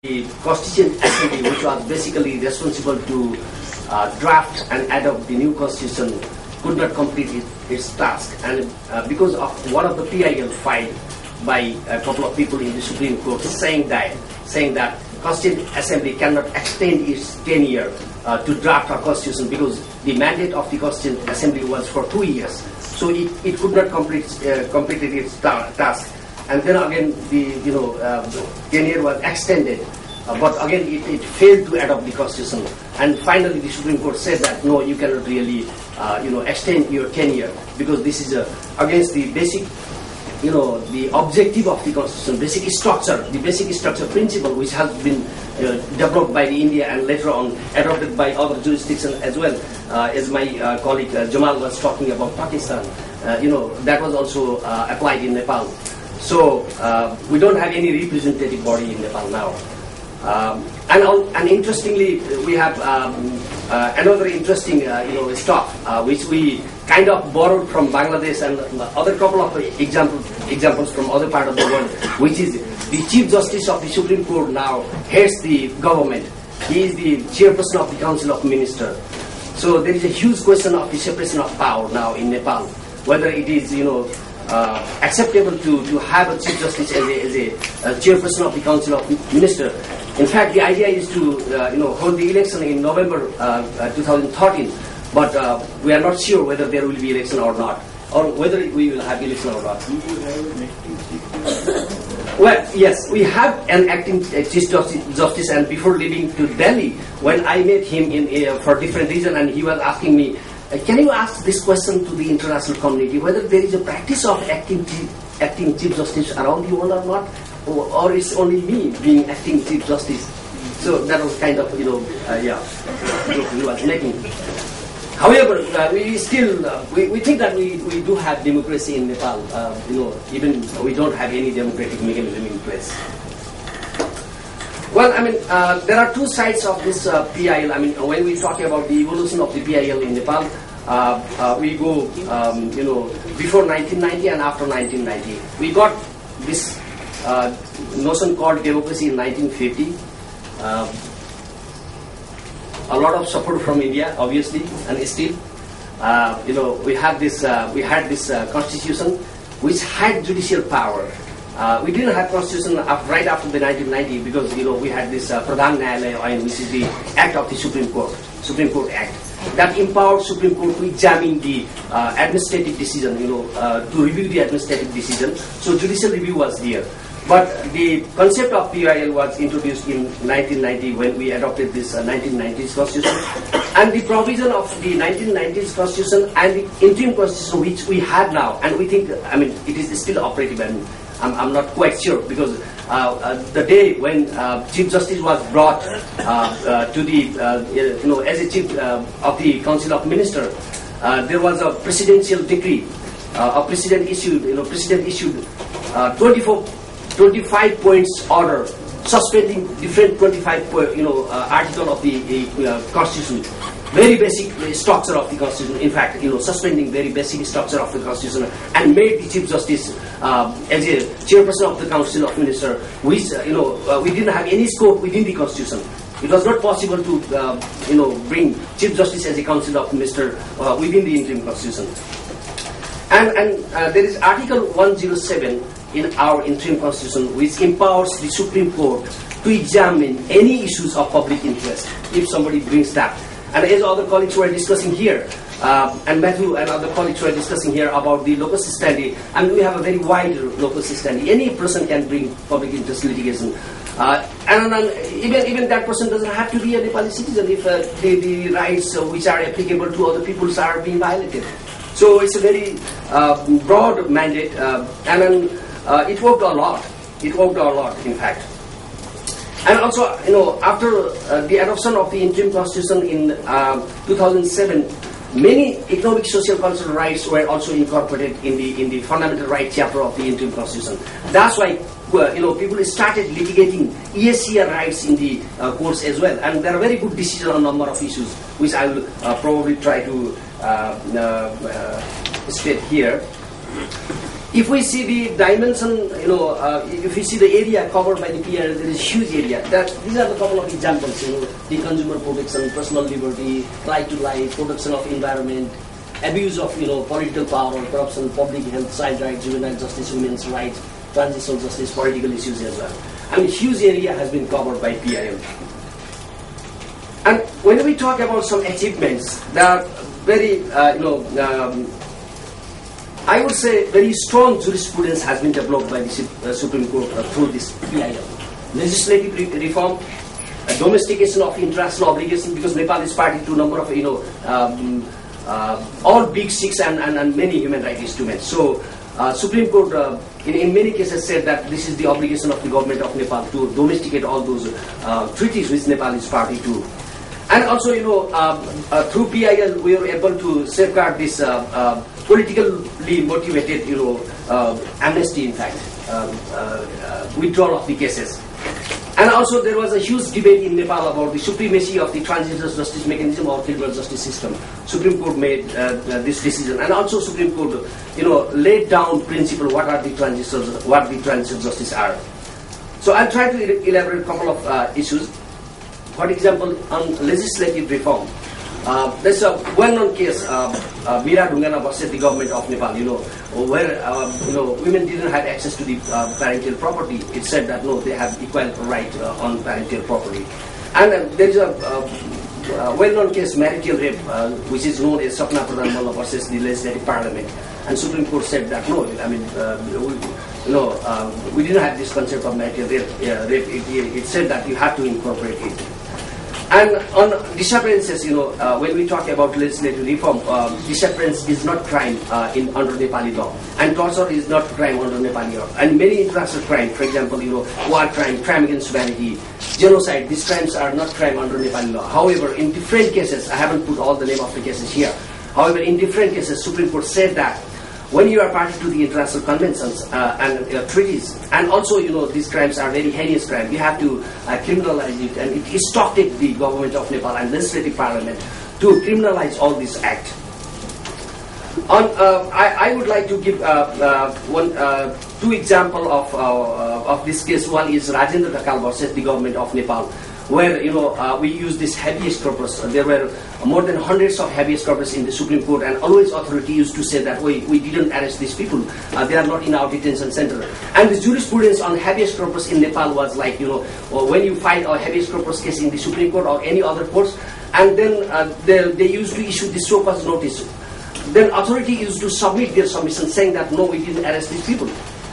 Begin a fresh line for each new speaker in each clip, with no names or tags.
The Constituent Assembly, which was basically responsible to draft and adopt the new constitution, could not complete its task, and because of one of the PIL filed by a couple of people in the Supreme Court saying that Constituent Assembly cannot extend its tenure to draft our constitution because the mandate of the Constituent Assembly was for 2 years, so it could not complete its task. And then again, the tenure was extended, but again it failed to adopt the constitution. And finally, the Supreme Court said that no, you cannot really, extend your tenure because this is against the basic, the objective of the constitution, the basic structure principle, which has been developed by the India and later on adopted by other jurisdictions as well. As my colleague Jamal was talking about Pakistan, that was also applied in Nepal. So we don't have any representative body in Nepal now. And interestingly, we have another interesting stuff which we kind of borrowed from Bangladesh and other couple of examples from other part of the world, which is the Chief Justice of the Supreme Court now heads the government. He is the chairperson of the Council of Ministers. So there is a huge question of the separation of power now in Nepal, whether it is acceptable to have a Chief Justice as a chairperson of the Council of Ministers. In fact, the idea is to hold the election in November 2013, but we are not sure whether there will be election or not, or whether we will have election or not. Well, yes, we have an acting Chief Justice, and before leaving to Delhi, when I met him for different reasons, and he was asking me, can you ask this question to the international community, whether there is a practice of acting Chief Justice around the world or not, or it's only me being acting Chief Justice? So that was kind of, he was making. However, we still, we think that we do have democracy in Nepal, even we don't have any democratic mechanism in place. Well, there are two sides of this PIL. When we talk about the evolution of the PIL in Nepal, we go, before 1990 and after 1990. We got this notion called democracy in 1950. A lot of support from India, obviously, and still, we had this constitution which had judicial power. We didn't have constitution right after the 1990 because we had this Pradhan Nyayalaya, which is the act of the Supreme Court Act that empowered Supreme Court to examine the administrative decision, to review the administrative decision. So judicial review was there. But the concept of PIL was introduced in 1990 when we adopted this 1990s constitution, and the provision of the 1990s constitution and the interim constitution which we have now, and we think, it is still operative, and I'm not quite sure because the day when Chief Justice was brought to the, as a Chief of the Council of Ministers, there was a presidential decree, a President issued 25 points order suspending different 25 article of the Constitution, very basic structure of the Constitution. In fact, suspending very basic structure of the Constitution, and made the Chief Justice as a chairperson of the Council of Ministers, which we didn't have any scope within the Constitution. It was not possible to bring Chief Justice as a Council of Ministers within the interim Constitution. And there is Article 107 in our interim Constitution which empowers the Supreme Court to examine any issues of public interest if somebody brings that. And as other colleagues were discussing here, and Matthew and other colleagues were discussing here about the locus standi, and we have a very wide locus standi. Any person can bring public interest litigation. And even that person doesn't have to be a Nepali citizen if the rights which are applicable to other peoples are being violated. So it's a very broad mandate, and it worked a lot. It worked a lot, in fact. And also, after the adoption of the interim constitution in 2007, many economic, social, cultural rights were also incorporated in the fundamental rights chapter of the interim constitution. That's why people started litigating ESCR rights in the courts as well, and there are very good decisions on a number of issues, which I will probably try to state here. If we see the dimension, if we see the area covered by the PIL, there is huge area. These are the couple of examples. The consumer protection, personal liberty, right to life, protection of environment, abuse of political power, corruption, public health, child rights, juvenile justice, women's rights, transitional justice, political issues as well. I mean, huge area has been covered by PIL. And when we talk about some achievements, there are very, I would say very strong jurisprudence has been developed by the Supreme Court through this PIL. Legislative reform, domestication of international obligations, because Nepal is party to a number of, all big six and many human rights instruments. So, Supreme Court in many cases said that this is the obligation of the government of Nepal to domesticate all those treaties which Nepal is party to. And also, through PIL, we were able to safeguard this politically motivated, amnesty, in fact, withdrawal of the cases. And also, there was a huge debate in Nepal about the supremacy of the transitional justice mechanism or criminal justice system. Supreme Court made this decision, and also Supreme Court, laid down principle what the transitional justice are. So I'll try to elaborate a couple of issues. For example, on legislative reform, there's a well-known case, Mira Dungana versus the government of Nepal, where women didn't have access to the parental property. It said that no, they have equal right on parental property. And there is a well-known case, marital rape, which is known as Sapna Pradhan Malla versus the Legislative Parliament. And Supreme Court said that no, I mean, we didn't have this concept of marital rape. It said that you have to incorporate it. And on disappearances, when we talk about legislative reform, disappearance is not crime under Nepali law, and torture is not crime under Nepali law. And many international crime, for example, war crime, crime against humanity, genocide, these crimes are not crime under Nepali law. However, in different cases, I haven't put all the name of the cases here. However, in different cases, Supreme Court said that when you are party to the international conventions and treaties, and also these crimes are very heinous crimes, you have to criminalize it, and it instructed the government of Nepal and legislative parliament to criminalize all this act. I would like to give two examples of this case. One is Rajendra Dhakal versus the government of Nepal, where we use this habeas corpus. There were more than hundreds of habeas corpus in the Supreme Court, and always authority used to say that we didn't arrest these people. They are not in our detention center. And the jurisprudence on habeas corpus in Nepal was like, when you file a habeas corpus case in the Supreme Court or any other courts, and then they used to issue the show cause notice. Then authority used to submit their submission saying that no, we didn't arrest these people.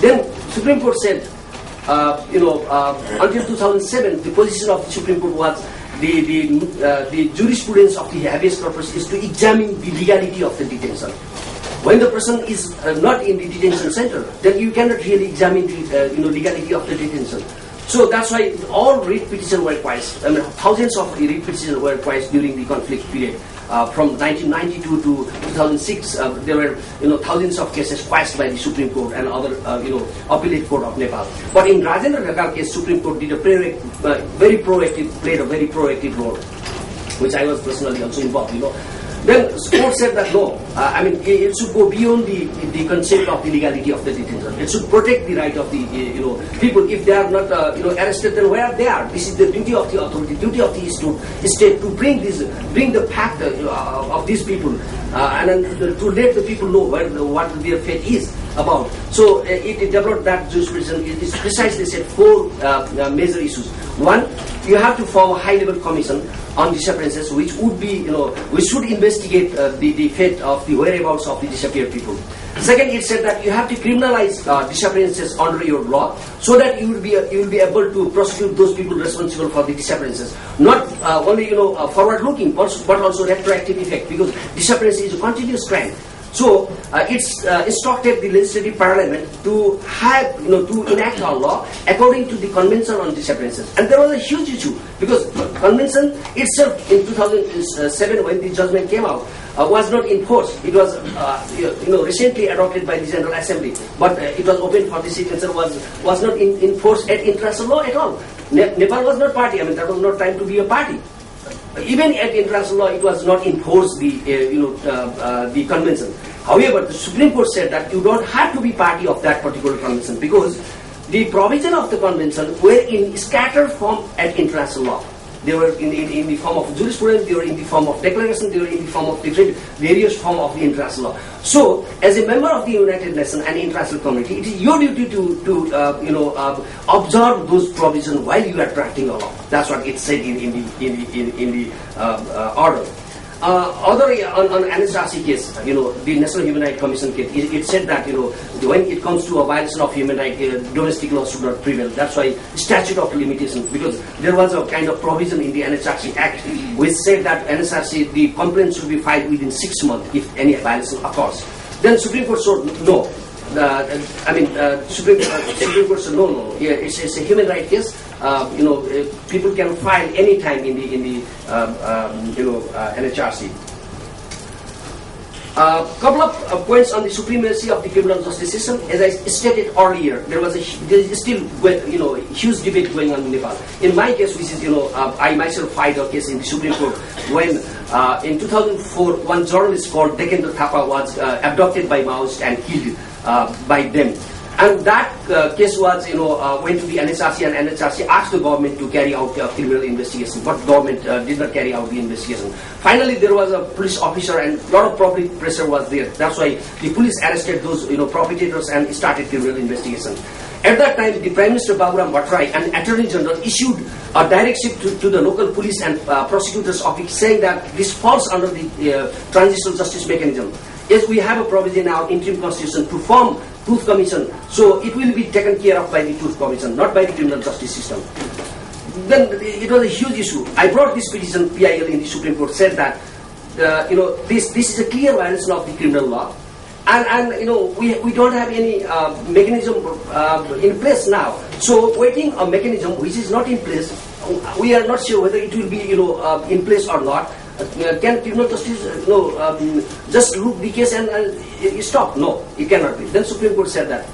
Then Supreme Court said, until 2007, the position of the Supreme Court was the jurisprudence of the habeas corpus is to examine the legality of the detention. When the person is not in the detention center, then you cannot really examine the legality of the detention. So that's why all writ petitions were quashed. I mean, thousands of writ petitions were quashed during the conflict period. From 1992 to 2006, there were thousands of cases quashed by the Supreme Court and other appellate court of Nepal. But in Rajendra Dhakal case, Supreme Court did played a very proactive role, which I was personally also involved. Then the court said that no, it should go beyond the concept of the legality of the detention. It should protect the right of the people. If they are not arrested, then where they are. This is the duty of the authority, duty of the state to bring the fact of these people and to let the people know what their fate is about. So it developed that jurisprudence. It is precisely said four major issues. One, you have to form a high-level commission on disappearances, which would be, we should investigate the fate of the whereabouts of the disappeared people. Second, it said that you have to criminalize disappearances under your law, so that you will be able to prosecute those people responsible for the disappearances. Not only forward-looking, but also retroactive effect, because disappearance is a continuous crime. So it's instructed the legislative parliament to have, to enact our law according to the Convention on Disappearances. And there was a huge issue because convention itself in 2007, when the judgment came out, was not enforced. It was, recently adopted by the General Assembly, but it was open for the signature. Was not enforced at international law at all. Nepal was not party. That was not time to be a party. Even at international law, it was not enforced the convention. However, the Supreme Court said that you don't have to be party of that particular convention because the provision of the convention were in scattered form at international law. They were in the form of jurisprudence, they were in the form of declaration, they were in the form of different various form of the international law. So, as a member of the United Nations and international community, it is your duty to observe those provisions while you are drafting a law. That's what it said in the order. On NHRC case, the National Human Rights Commission case, it said that when it comes to a violation of human rights, domestic law should not prevail. That's why statute of limitation, because there was a kind of provision in the NHRC Act which said that NHRC the complaint should be filed within 6 months if any violation occurs. Then Supreme Court said no. Supreme Court said no. Yeah, it's a human rights case. People can file any time in the NHRC. Couple of points on the supremacy of the criminal justice system. As I stated earlier, there is still huge debate going on in Nepal. In my case, which is I myself filed a case in the Supreme Court when in 2004 one journalist called Dekendra Thapa was abducted by Maoists and killed by them. And that case was, went to the NHRC, and NHRC asked the government to carry out a criminal investigation, but government did not carry out the investigation. Finally, there was a police officer, and a lot of public pressure was there. That's why the police arrested those, perpetrators and started criminal investigation. At that time, the Prime Minister Baburam Bhattarai and Attorney General issued a directive to the local police and prosecutors office saying that this falls under the transitional justice mechanism. Yes, we have a provision in our interim constitution to form Truth Commission, so it will be taken care of by the Truth Commission, not by the criminal justice system. Then it was a huge issue. I brought this petition, PIL, in the Supreme Court, said that this is a clear violation of the criminal law, and we don't have any mechanism in place now. So waiting a mechanism which is not in place, we are not sure whether it will be in place or not. Can criminal justice just look the case and stop? No, it cannot be. Then Supreme Court said that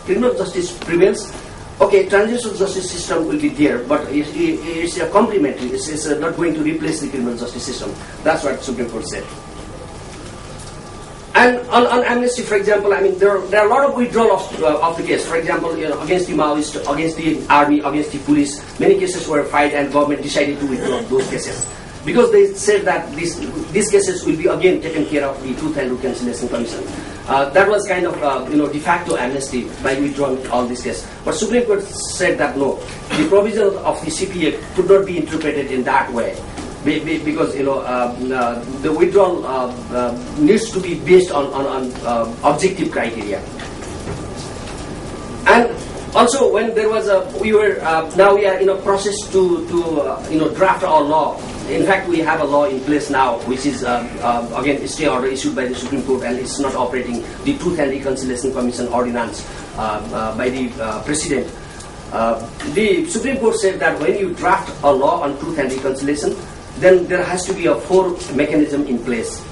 criminal justice prevails. Okay, transitional justice system will be there, but it's a complementary. It's not going to replace the criminal justice system. That's what Supreme Court said. And on amnesty, for example, there are a lot of withdrawal of the case. For example, against the Maoists, against the army, against the police, many cases were filed, and government decided to withdraw those cases, because they said that these cases will be again taken care of the Truth and Reconciliation Commission. That was kind of de facto amnesty by withdrawing all these cases. But Supreme Court said that no, the provision of the CPA could not be interpreted in that way, because the withdrawal needs to be based on objective criteria. And also, when there was now we are in a process to draft our law. In fact, we have a law in place now, which is again a stay order issued by the Supreme Court, and it's not operating. The Truth and Reconciliation Commission ordinance by the President. The Supreme Court said that when you draft a law on truth and reconciliation, then there has to be a 4 mechanism in place.